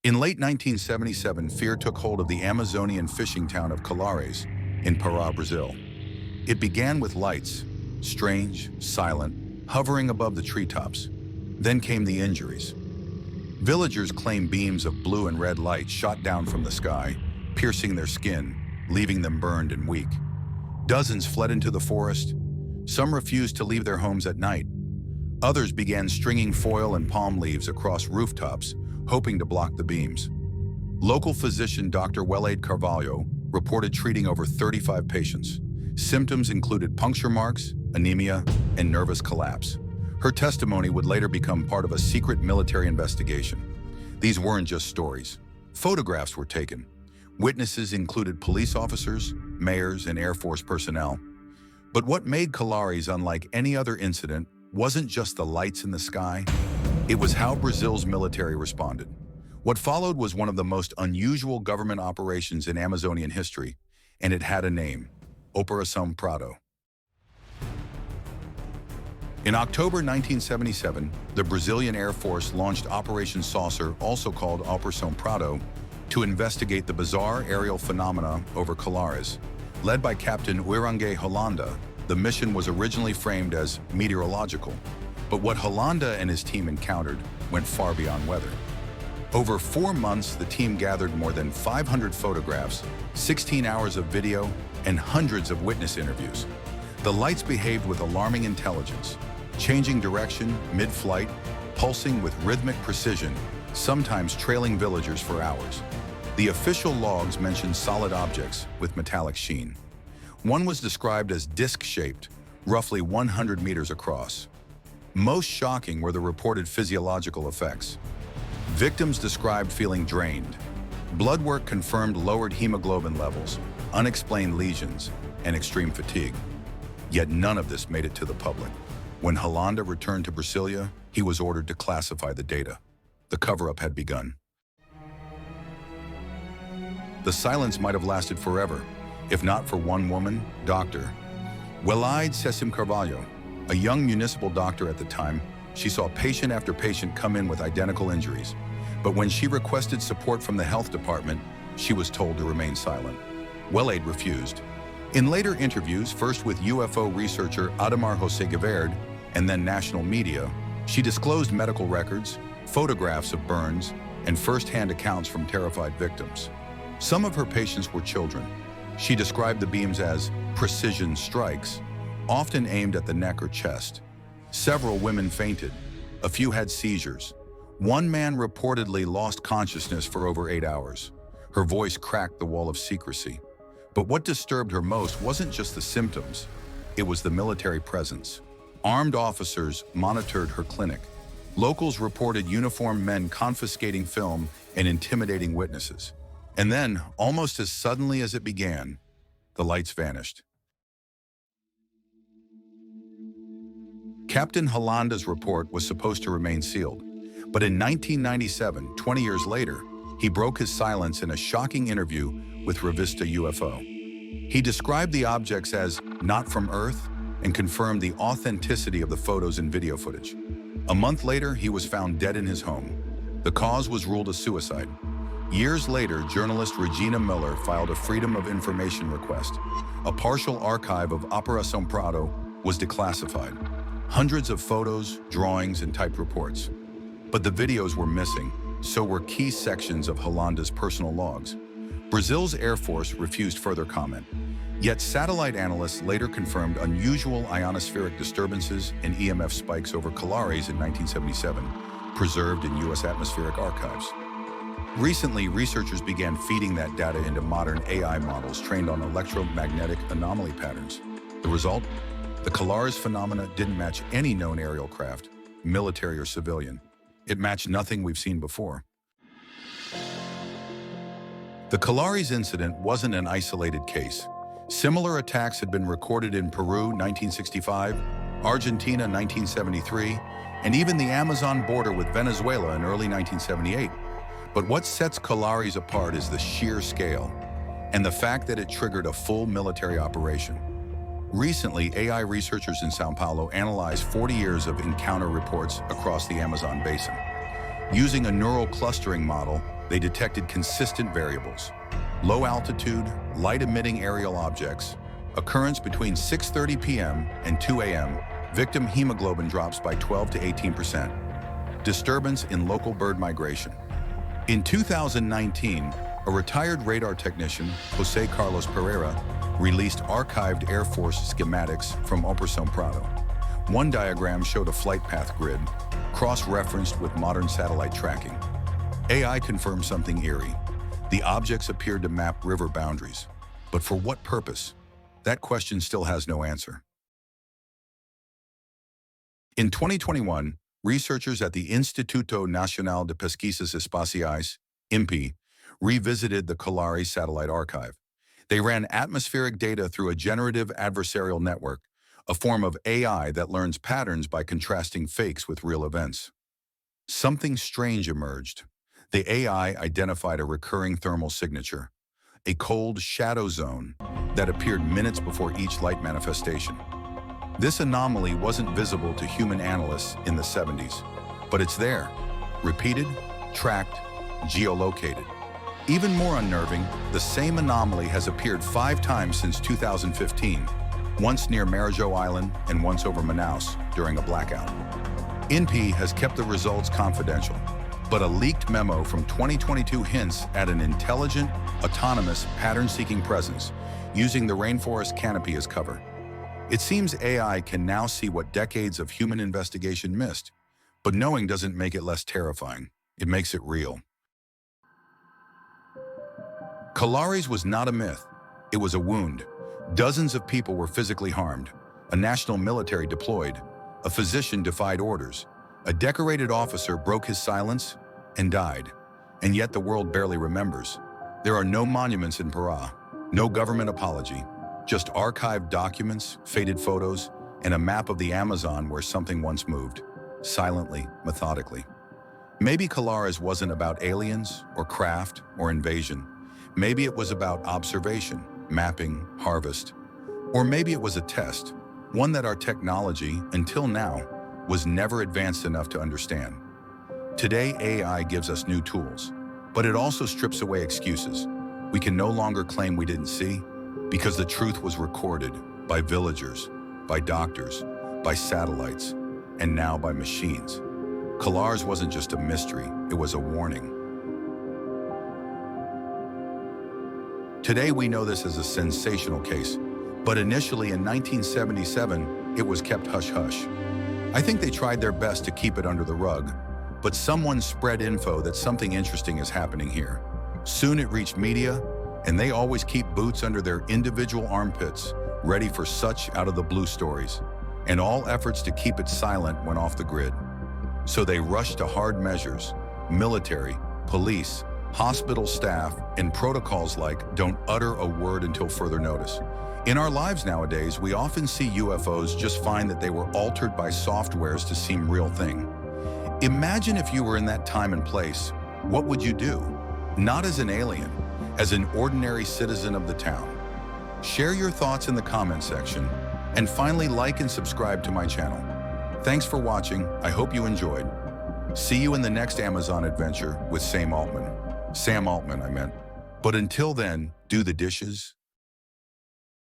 In late 1977, fear took hold of the Amazonian fishing town of Colares in Pará, Brazil. It began with lights, strange, silent, hovering above the treetops. Then came the injuries. Villagers claimed beams of blue and red light shot down from the sky, piercing their skin, leaving them burned and weak. Dozens fled into the forest. Some refused to leave their homes at night. Others began stringing foil and palm leaves across rooftops, hoping to block the beams. Local physician Dr. Wellaide Carvalho reported treating over 35 patients. Symptoms included puncture marks, anemia, and nervous collapse. Her testimony would later become part of a secret military investigation. These weren't just stories. Photographs were taken. Witnesses included police officers, mayors, and Air Force personnel. But what made Colares unlike any other incident wasn't just the lights in the sky. It was how Brazil's military responded. What followed was one of the most unusual government operations in Amazonian history, and it had a name: Operação Prato. In October 1977, the Brazilian Air Force launched Operation Saucer, also called Operação Prato, to investigate the bizarre aerial phenomena over Colares. Led by Captain Uyrangê Hollanda, the mission was originally framed as meteorological. But what Hollanda and his team encountered went far beyond weather. Over 4 months, the team gathered more than 500 photographs, 16 hours of video, and hundreds of witness interviews. The lights behaved with alarming intelligence, changing direction mid-flight, pulsing with rhythmic precision, sometimes trailing villagers for hours. The official logs mentioned solid objects with metallic sheen. One was described as disc-shaped, roughly 100 meters across. Most shocking were the reported physiological effects. Victims described feeling drained. Blood work confirmed lowered hemoglobin levels, unexplained lesions, and extreme fatigue. Yet none of this made it to the public. When Hollanda returned to Brasilia, he was ordered to classify the data. The cover-up had begun. The silence might have lasted forever, if not for one woman, Dr. Wellaide Cecim Carvalho. A young municipal doctor at the time, she saw patient after patient come in with identical injuries. But when she requested support from the health department, she was told to remain silent. Wellaide refused. In later interviews, first with UFO researcher Ademar José Gaverd and then national media, she disclosed medical records, photographs of burns, and first-hand accounts from terrified victims. Some of her patients were children. She described the beams as precision strikes, often aimed at the neck or chest. Several women fainted. A few had seizures. One man reportedly lost consciousness for over 8 hours. Her voice cracked the wall of secrecy. But what disturbed her most wasn't just the symptoms. It was the military presence. Armed officers monitored her clinic. Locals reported uniformed men confiscating film and intimidating witnesses. And then, almost as suddenly as it began, the lights vanished. Captain Hollanda's report was supposed to remain sealed, but in 1997, 20 years later, he broke his silence in a shocking interview with Revista UFO. He described the objects as not from Earth and confirmed the authenticity of the photos and video footage. A month later, he was found dead in his home. The cause was ruled a suicide. Years later, journalist Regina Miller filed a Freedom of Information request. A partial archive of Operação Prato was declassified. Hundreds of photos, drawings, and typed reports. But the videos were missing, so were key sections of Hollanda's personal logs. Brazil's Air Force refused further comment. Yet satellite analysts later confirmed unusual ionospheric disturbances and EMF spikes over Colares in 1977, preserved in U.S. atmospheric archives. Recently, researchers began feeding that data into modern AI models trained on electromagnetic anomaly patterns. The result? The Colares phenomena didn't match any known aerial craft, military or civilian. It matched nothing we've seen before. The Colares incident wasn't an isolated case. Similar attacks had been recorded in Peru 1965, Argentina 1973, and even the Amazon border with Venezuela in early 1978. But what sets Colares apart is the sheer scale and the fact that it triggered a full military operation. Recently, AI researchers in São Paulo analyzed 40 years of encounter reports across the Amazon basin. Using a neural clustering model, they detected consistent variables: low altitude, light-emitting aerial objects, occurrence between 6:30 p.m. and 2 a.m., victim hemoglobin drops by 12 to 18%, disturbance in local bird migration. In 2019, a retired radar technician, José Carlos Pereira, released archived Air Force schematics from Operação Prato. One diagram showed a flight path grid, cross-referenced with modern satellite tracking. AI confirmed something eerie. The objects appeared to map river boundaries. But for what purpose? That question still has no answer. In 2021, researchers at the Instituto Nacional de Pesquisas Espaciais, INPE, revisited the Colares satellite archive. They ran atmospheric data through a generative adversarial network, a form of AI that learns patterns by contrasting fakes with real events. Something strange emerged. The AI identified a recurring thermal signature, a cold shadow zone that appeared minutes before each light manifestation. This anomaly wasn't visible to human analysts in the 70s, but it's there, repeated, tracked, geolocated. Even more unnerving, the same anomaly has appeared 5 times since 2015, once near Marijo Island and once over Manaus during a blackout. INPE has kept the results confidential, but a leaked memo from 2022 hints at an intelligent, autonomous, pattern-seeking presence, using the rainforest canopy as cover. It seems AI can now see what decades of human investigation missed, but knowing doesn't make it less terrifying. It makes it real. Colares was not a myth. It was a wound. Dozens of people were physically harmed. A national military deployed. A physician defied orders. A decorated officer broke his silence and died. And yet the world barely remembers. There are no monuments in Pará, no government apology, just archived documents, faded photos, and a map of the Amazon where something once moved, silently, methodically. Maybe Colares wasn't about aliens or craft or invasion. Maybe it was about observation, mapping, harvest. Or maybe it was a test, one that our technology, until now, was never advanced enough to understand. Today, AI gives us new tools, but it also strips away excuses. We can no longer claim we didn't see, because the truth was recorded by villagers, by doctors, by satellites, and now by machines. Colares wasn't just a mystery, it was a warning. Today we know this as a sensational case, but initially in 1977, it was kept hush-hush. I think they tried their best to keep it under the rug, but someone spread info that something interesting is happening here. Soon it reached media, and they always keep boots under their individual armpits, ready for such out-of-the-blue stories, and all efforts to keep it silent went off the grid. So they rushed to hard measures: military, police, hospital staff, and protocols like don't utter a word until further notice. In our lives nowadays, we often see UFOs, just find that they were altered by softwares to seem real thing. Imagine if you were in that time and place, what would you do? Not as an alien, as an ordinary citizen of the town. Share your thoughts in the comment section, and finally like and subscribe to my channel. Thanks for watching, I hope you enjoyed. See you in the next Amazon adventure with Sam Altman. But until then, do the dishes,